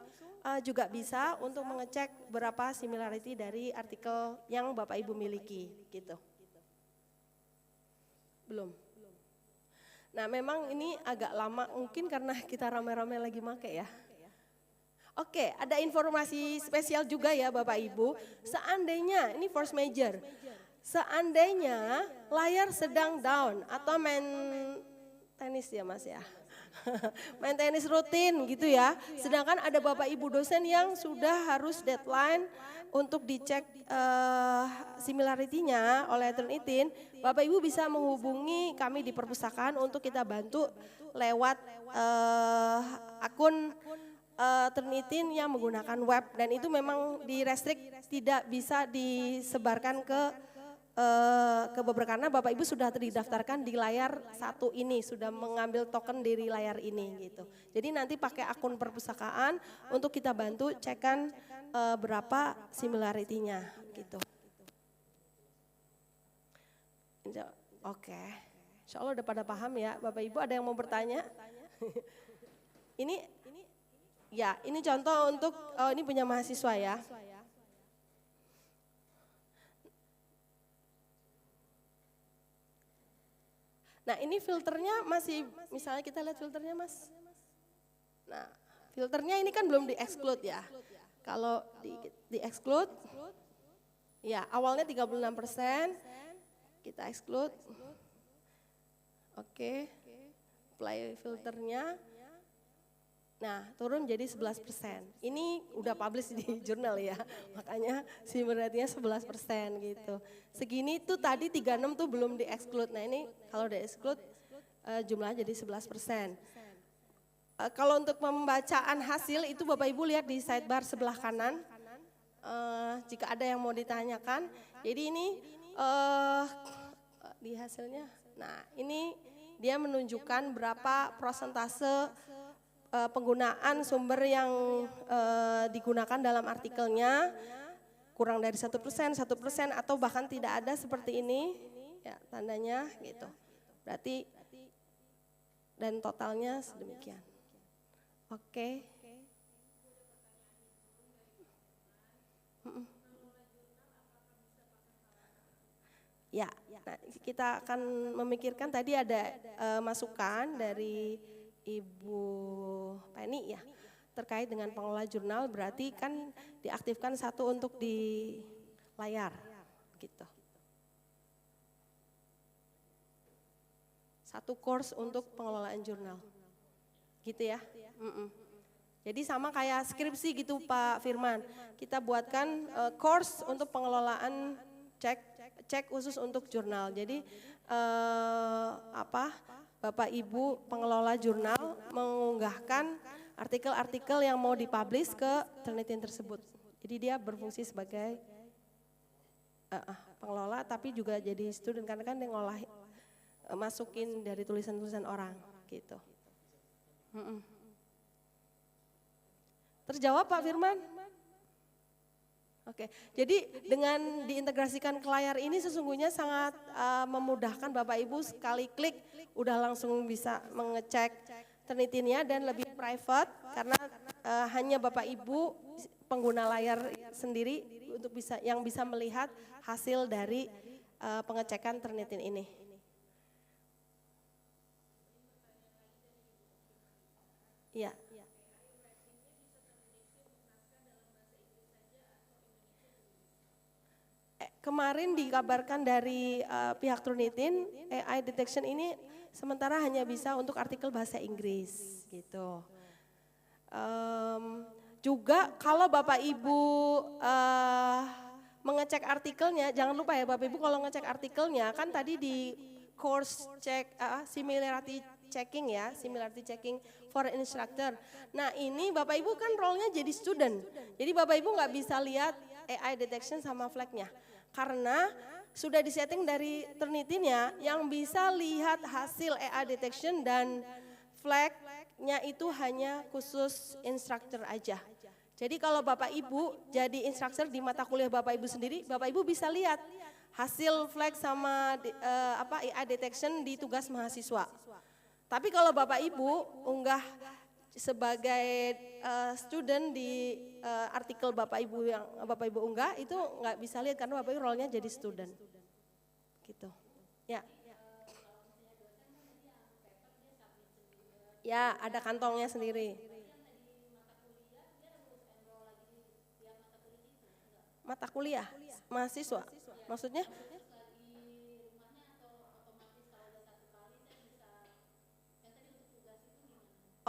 Juga bisa untuk mengecek berapa similarity dari artikel yang Bapak Ibu miliki gitu. Belum. Nah memang ini agak lama mungkin karena kita rame-rame lagi make ya. Oke, ada informasi spesial juga ya Bapak Ibu. Seandainya, ini force major, seandainya layar sedang down atau main tenis ya Mas ya. Main tenis rutin gitu ya. Sedangkan ada Bapak Ibu dosen yang sudah harus deadline untuk dicek similarity-nya oleh Turnitin. Bapak Ibu bisa menghubungi kami di perpustakaan untuk kita bantu lewat akun Turnitin yang menggunakan web. Dan itu memang direstrik, tidak bisa disebarkan ke beberapa karena Bapak Ibu sudah terdaftarkan di layar satu ini, sudah mengambil token dari layar ini gitu. Jadi nanti pakai akun perpustakaan untuk kita bantu cekan berapa similarity-nya gitu. Oke, insya Allah udah pada paham ya Bapak Ibu. Ada yang mau bertanya? Ini contoh untuk, ini punya mahasiswa ya. Nah ini filternya masih, misalnya kita lihat filternya Mas. Nah filternya ini kan belum di-exclude ya. Kalau di-exclude, ya awalnya 36%, kita exclude. Oke, apply filternya. Nah turun jadi 11%. Ini udah publish di jurnal ya, makanya similarity-nya 11% gitu. Segini tuh tadi 36 tuh belum di-exclude. Nah ini kalau di-exclude jumlahnya jadi 11%. Kalau untuk pembacaan hasil itu Bapak Ibu lihat di sidebar sebelah kanan. Jika ada yang mau ditanyakan. Jadi ini di hasilnya, nah ini dia menunjukkan berapa prosentase penggunaan sumber yang digunakan dalam artikelnya, kurang dari 1%, 1% atau bahkan tidak ada seperti ini, ya tandanya gitu. Berarti dan totalnya sedemikian. Oke. Ya, nah, kita akan memikirkan tadi ada masukan dari Ibu Penny ya, terkait dengan pengelola jurnal, berarti kan diaktifkan satu untuk di layar gitu. Satu course untuk pengelolaan jurnal. Gitu ya. Jadi sama kayak skripsi gitu Pak Firman. Kita buatkan course untuk pengelolaan cek khusus untuk jurnal. Jadi Bapak Ibu pengelola jurnal mengunggahkan artikel-artikel yang mau dipublish ke Turnitin tersebut. Jadi dia berfungsi sebagai pengelola tapi juga jadi student karena kan dia ngolah masukin dari tulisan-tulisan orang gitu. Terjawab Pak Firman? Oke, jadi dengan diintegrasikan ke layar ini sesungguhnya sangat memudahkan Bapak Ibu sekali klik udah langsung bisa mengecek Turnitinnya dan lebih private karena hanya Bapak Ibu pengguna layar sendiri untuk yang bisa melihat hasil dari pengecekan Turnitin ini. Iya. Kemarin dikabarkan dari pihak Turnitin, AI detection ini sementara hanya bisa untuk artikel bahasa Inggris gitu. Juga kalau Bapak Ibu mengecek artikelnya, jangan lupa ya Bapak Ibu kalau ngecek artikelnya kan tadi di course check similarity checking ya, similarity checking for instructor. Nah ini Bapak Ibu kan role-nya jadi student, jadi Bapak Ibu nggak bisa lihat AI detection sama flag-nya. Karena sudah disetting dari Turnitinnya yang bisa lihat hasil AI detection dan flag-nya itu hanya khusus instructor aja. Jadi kalau Bapak Ibu jadi instructor di mata kuliah Bapak Ibu sendiri, Bapak Ibu bisa lihat hasil flag sama AI detection di tugas mahasiswa. Tapi kalau Bapak Ibu unggah sebagai student di artikel Bapak Ibu yang Bapak Ibu unggah itu nggak bisa lihat karena Bapak Ibu role-nya jadi student. Gitu. Ya. Ya, ada kantongnya sendiri. Mata kuliah, mahasiswa. Maksudnya?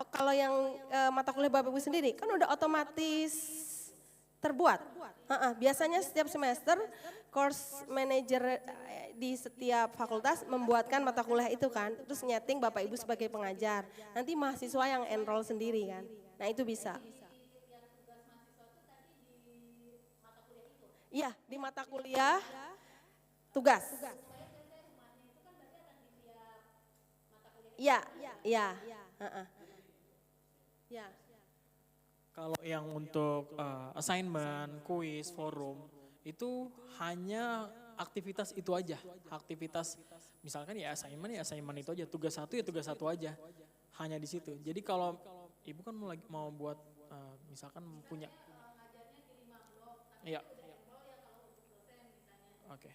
Oh, kalau yang mata kuliah Bapak Ibu sendiri kan udah otomatis terbuat. Biasanya setiap semester course manager di setiap fakultas membuatkan mata kuliah itu kan, terus nyeting Bapak Ibu sebagai pengajar. Nanti mahasiswa yang enroll sendiri kan. Nah itu bisa. Iya di mata kuliah tugas. Iya, iya. Ya. Kalau yang untuk assignment, kuis, forum, itu hanya aktivitas itu aja. Aktivitas misalkan ya assignment itu aja, tugas satu ya tugas satu aja. Hanya di situ. Jadi kalau Ibu kan mau buat misalkan punya. Iya. Oke.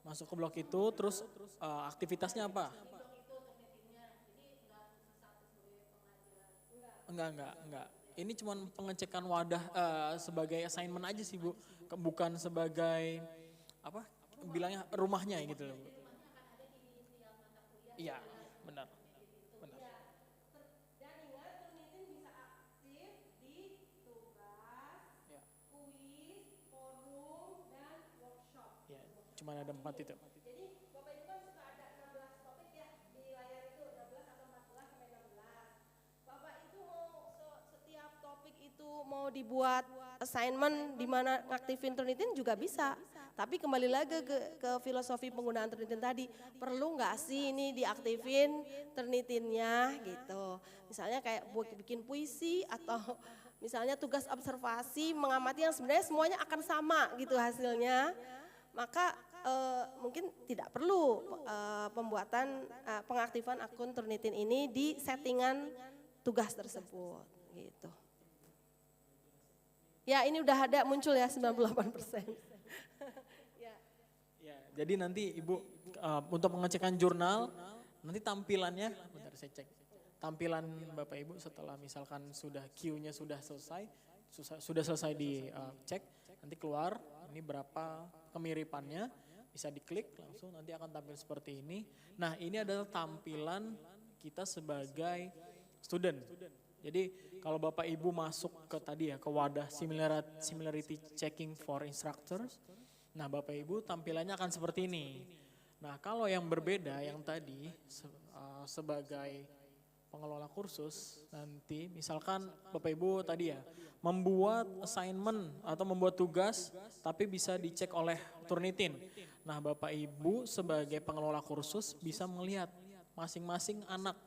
Masuk ke blok itu, terus aktivitasnya apa? Enggak. Ini cuma pengecekan wadah sebagai assignment aja sih Bu, bukan sebagai apa? Bilangnya rumahnya gitu loh Bu. Iya, benar. Cuma ada 4 itu. Jadi Bapak Ibu kan suka ada 16 topik ya di layar itu 16 atau 14 sampai 16. Bapak itu mau setiap topik itu mau dibuat assignment di mana ngaktifin Turnitin juga bisa. Tapi kembali lagi ke filosofi penggunaan Turnitin tadi, perlu nggak sih ini diaktifin Turnitinnya gitu. Misalnya kayak bikin puisi atau misalnya tugas observasi mengamati yang sebenarnya semuanya akan sama gitu hasilnya. Maka mungkin tidak perlu pembuatan pengaktifan akun Turnitin ini di settingan tugas tersebut gitu. Ya ini udah ada muncul ya 98%. Ya, jadi nanti Ibu untuk pengecekan jurnal nanti tampilannya, bentar saya cek. Tampilan Bapak Ibu setelah misalkan sudah Q-nya sudah selesai dicek, nanti keluar ini berapa kemiripannya, bisa diklik langsung nanti akan tampil seperti ini. Nah ini adalah tampilan kita sebagai student. Jadi kalau Bapak Ibu masuk ke tadi ya ke wadah similarity checking for instructors, Nah Bapak Ibu tampilannya akan seperti ini. Nah kalau yang berbeda yang tadi sebagai pengelola kursus nanti misalkan Bapak Ibu tadi ya membuat assignment atau membuat tugas tapi bisa dicek oleh Turnitin. Nah Bapak Ibu sebagai pengelola kursus bisa melihat masing-masing anak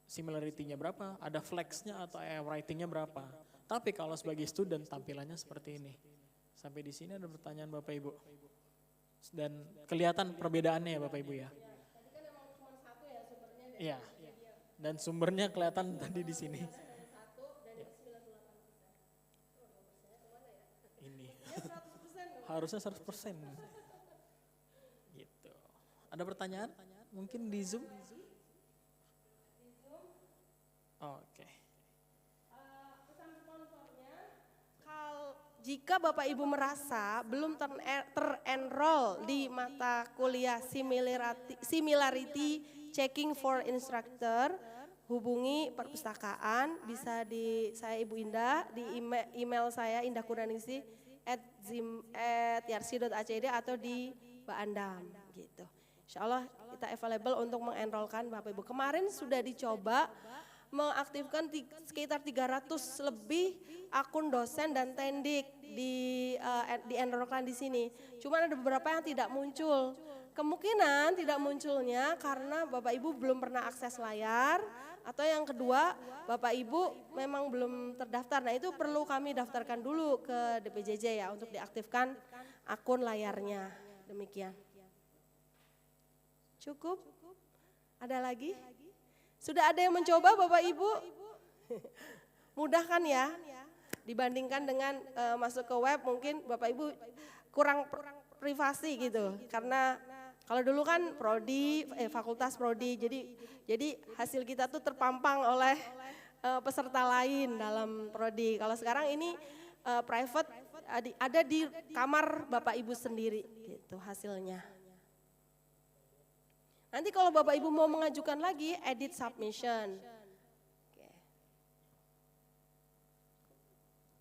similarity-nya berapa, ada flex-nya atau writing-nya berapa. Tapi kalau sebagai student tampilannya seperti ini. Sampai di sini ada pertanyaan Bapak Ibu. Dan kelihatan perbedaannya ya Bapak Ibu ya. Iya. Dan sumbernya kelihatan tadi di sini. Ini. Harusnya 100%. Gitu. Ada pertanyaan? Mungkin di Zoom? Oke. Jika Bapak Ibu merasa belum terenroll di mata kuliah Similarity Checking for Instructor, hubungi perpustakaan, bisa di saya Ibu Indah, di email saya indahkurdanisi@yarsi.acd atau di Mbak Andam gitu. Insya Allah kita available untuk mengenrolkan Bapak Ibu. Kemarin sudah dicoba mengaktifkan sekitar 300 lebih akun dosen dan tendik di enrolkan di sini. Cuma ada beberapa yang tidak muncul. Kemungkinan tidak munculnya karena Bapak Ibu belum pernah akses layar atau yang kedua Bapak Ibu memang belum terdaftar. Nah itu perlu kami daftarkan dulu ke DPJJ ya untuk diaktifkan akun layarnya. Demikian. Cukup? Ada lagi? Sudah ada yang mencoba Bapak Ibu? Mudah kan ya? Dibandingkan dengan masuk ke web mungkin Bapak Ibu kurang privasi gitu. Karena kalau dulu kan prodi, fakultas prodi, jadi hasil kita tuh terpampang oleh peserta lain dalam prodi. Kalau sekarang ini private ada di kamar Bapak Ibu sendiri gitu hasilnya. Nanti kalau Bapak Ibu mau mengajukan lagi, edit submission.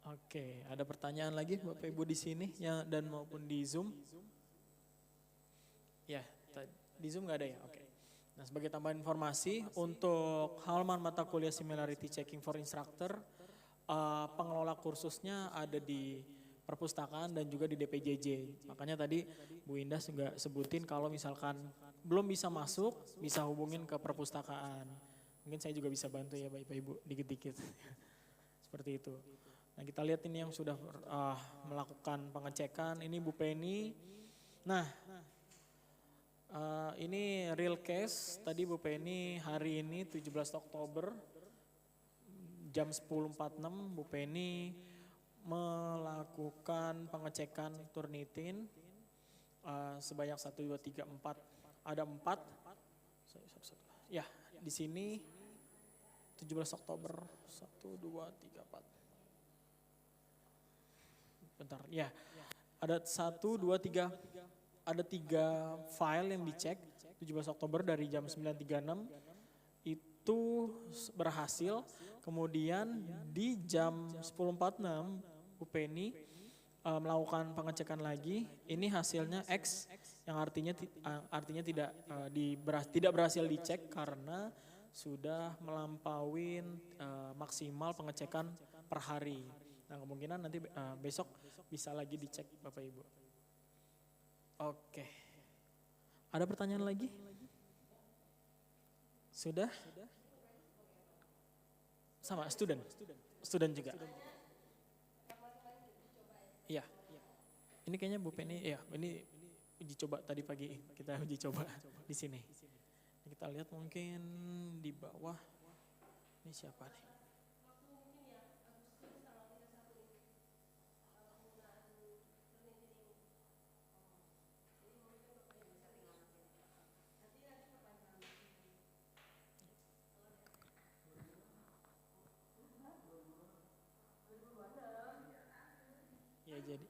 Oke, ada pertanyaan lagi Bapak Ibu di sini ya dan maupun di Zoom? Ya, di Zoom nggak ada ya? Oke. Nah, sebagai tambahan informasi untuk halaman mata kuliah Similarity Checking for Instructor, pengelola kursusnya ada di perpustakaan dan juga di DPJJ. Makanya tadi Bu Indah juga sebutin kalau misalkan belum bisa masuk, bisa hubungin ke perpustakaan. Mungkin saya juga bisa bantu ya Bapak Ibu dikit-dikit. Seperti itu. Nah kita lihat ini yang sudah melakukan pengecekan, ini Bu Penny. Nah ini real case, tadi Bu Penny hari ini 17 Oktober jam 10.46 Bu Penny melakukan pengecekan Turnitin sebanyak 1, 2, 3, 4. Ada 4, ya di sini 17 Oktober 1, 2, 3, 4. Bentar, ya ada 1, 2, 3, ada 3 file yang dicek 17 Oktober dari jam 9.36 itu berhasil. Kemudian di jam 10.46 Bu Penny melakukan pengecekan lagi, ini hasilnya X yang artinya tidak berhasil dicek karena sudah melampaui maksimal pengecekan per hari. Nah kemungkinan nanti besok bisa lagi dicek Bapak Ibu. Oke, ada pertanyaan lagi? Sudah? Sama student juga. Iya, ini kayaknya Bu Penny, ya ini uji coba tadi pagi kita uji coba di sini. Kita lihat mungkin di bawah, ini siapa nih? Ya jadi.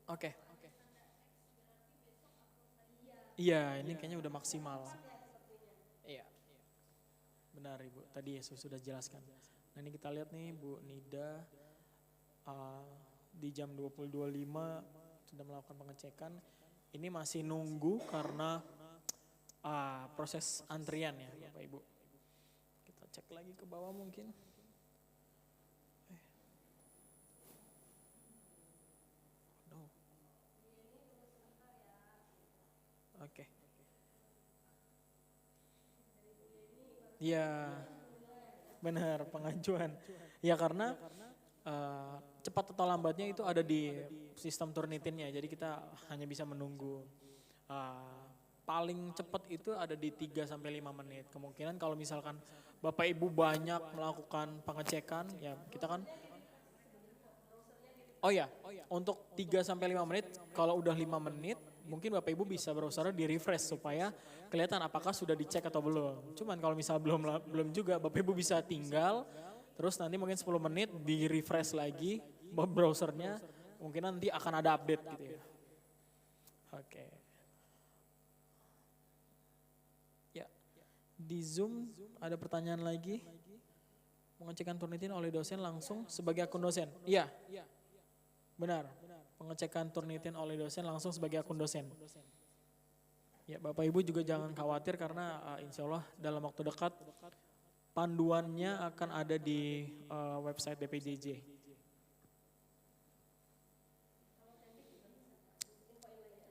Oke. Iya, ini kayaknya udah maksimal. Iya, benar Ibu. Tadi Yesus sudah jelaskan. Nah ini kita lihat nih Bu Nida di jam 20.25 sudah melakukan pengecekan. Ini masih nunggu karena proses antrian ya Bapak Ibu. Kita cek lagi ke bawah mungkin. No. Oke. Iya, benar pengajuan. Ya karena cepat atau lambatnya itu ada di sistem Turnitinnya. Jadi kita hanya bisa menunggu. Paling cepat itu ada di 3 sampai 5 menit. Kemungkinan kalau misalkan Bapak Ibu banyak melakukan pengecekan, ya kita kan oh ya, untuk 3 sampai 5 menit, kalau udah 5 menit, mungkin Bapak Ibu bisa browser di refresh supaya kelihatan apakah sudah dicek atau belum. Cuman kalau misal belum juga, Bapak Ibu bisa tinggal, terus nanti mungkin 10 menit di refresh lagi browsernya, mungkin nanti akan ada update gitu ya. Oke. Ya, di Zoom ada pertanyaan lagi. Pengecekan Turnitin oleh dosen langsung sebagai akun dosen. Iya, benar. Pengecekan Turnitin oleh dosen langsung sebagai akun dosen. Ya, Bapak Ibu juga jangan khawatir karena insya Allah dalam waktu dekat panduannya akan ada di website DPJJ.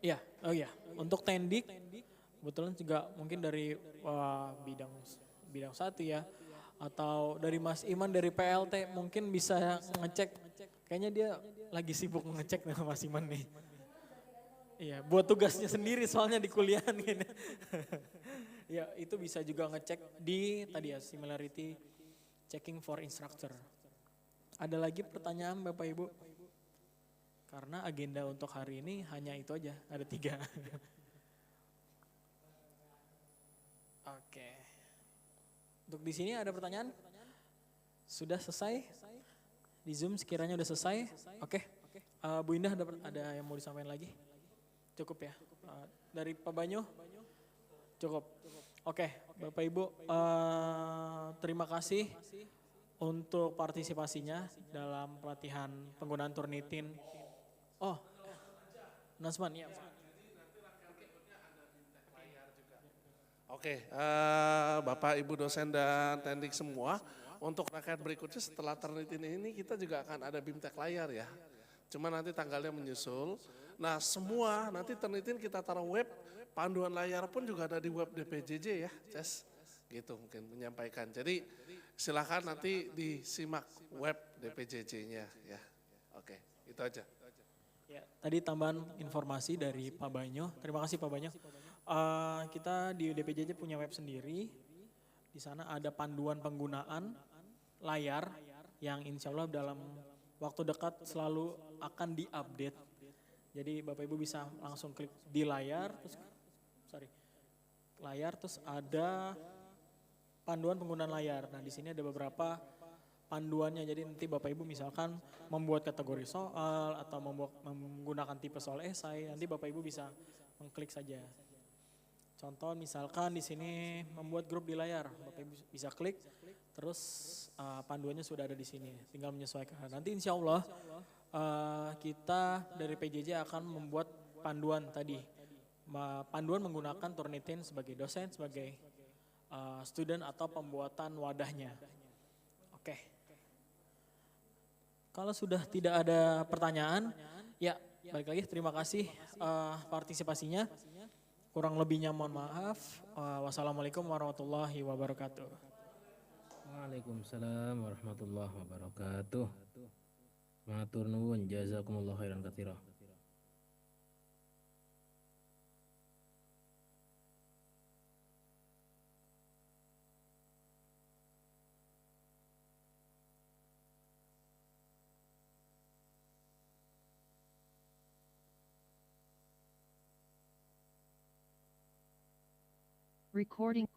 Iya, oh iya. Untuk Tendik, kebetulan juga mungkin dari bidang 1 ya, atau dari Mas Iman dari PLT mungkin bisa ngecek. Kayaknya dia lagi sibuk ngecek dengan Mas Iman nih. Iya, buat tugasnya sendiri soalnya di kuliah nih. Ya, itu bisa juga ngecek di tadi ya similarity checking for instructor. Ada lagi pertanyaan Bapak Ibu? Karena agenda untuk hari ini hanya itu aja, ada 3. Oke. Untuk di sini ada pertanyaan? Sudah selesai? Di Zoom sekiranya udah selesai? Oke. Bu Indah ada yang mau disampaikan lagi? Cukup ya? Dari Pak Banyo? Cukup. Oke, Bapak Ibu, terima kasih untuk partisipasinya dalam pelatihan penggunaan Turnitin. Oh, Nasman ya. Oke, Bapak, Ibu dosen dan Tendik semua, untuk rangkaian berikutnya setelah Turnitin ini kita juga akan ada BIMTEK layar ya. Cuma nanti tanggalnya menyusul. Nah semua nanti Turnitin kita taruh web, panduan layar pun juga ada di web DPJJ ya, Ces. Gitu mungkin menyampaikan. Jadi silakan nanti disimak web DPJJ-nya ya. Oke, itu aja. Ya, tadi tambahan informasi dari Pak Banyo. Terima kasih Pak Banyo. Kita di DPJJ punya web sendiri. Di sana ada panduan penggunaan layar yang insya Allah dalam waktu dekat selalu akan diupdate. Jadi Bapak Ibu bisa langsung klik di layar, terus ada panduan penggunaan layar. Nah di sini ada beberapa panduannya, jadi nanti Bapak Ibu misalkan membuat kategori soal atau menggunakan tipe soal esai, nanti Bapak Ibu bisa mengklik saja. Contoh misalkan di sini membuat grup di layar, Bapak Ibu bisa klik, terus panduannya sudah ada di sini, tinggal menyesuaikan. Nanti insya Allah kita dari PJJ akan membuat panduan tadi, panduan menggunakan Turnitin sebagai dosen, sebagai student atau pembuatan wadahnya. Oke. Kalau sudah tidak ada pertanyaan, ya balik lagi terima kasih partisipasinya. Kurang lebihnya mohon maaf. Wassalamualaikum warahmatullahi wabarakatuh. Waalaikumsalam warahmatullahi wabarakatuh. Matur nuwun, jazakumullah khairan katsira. Recording.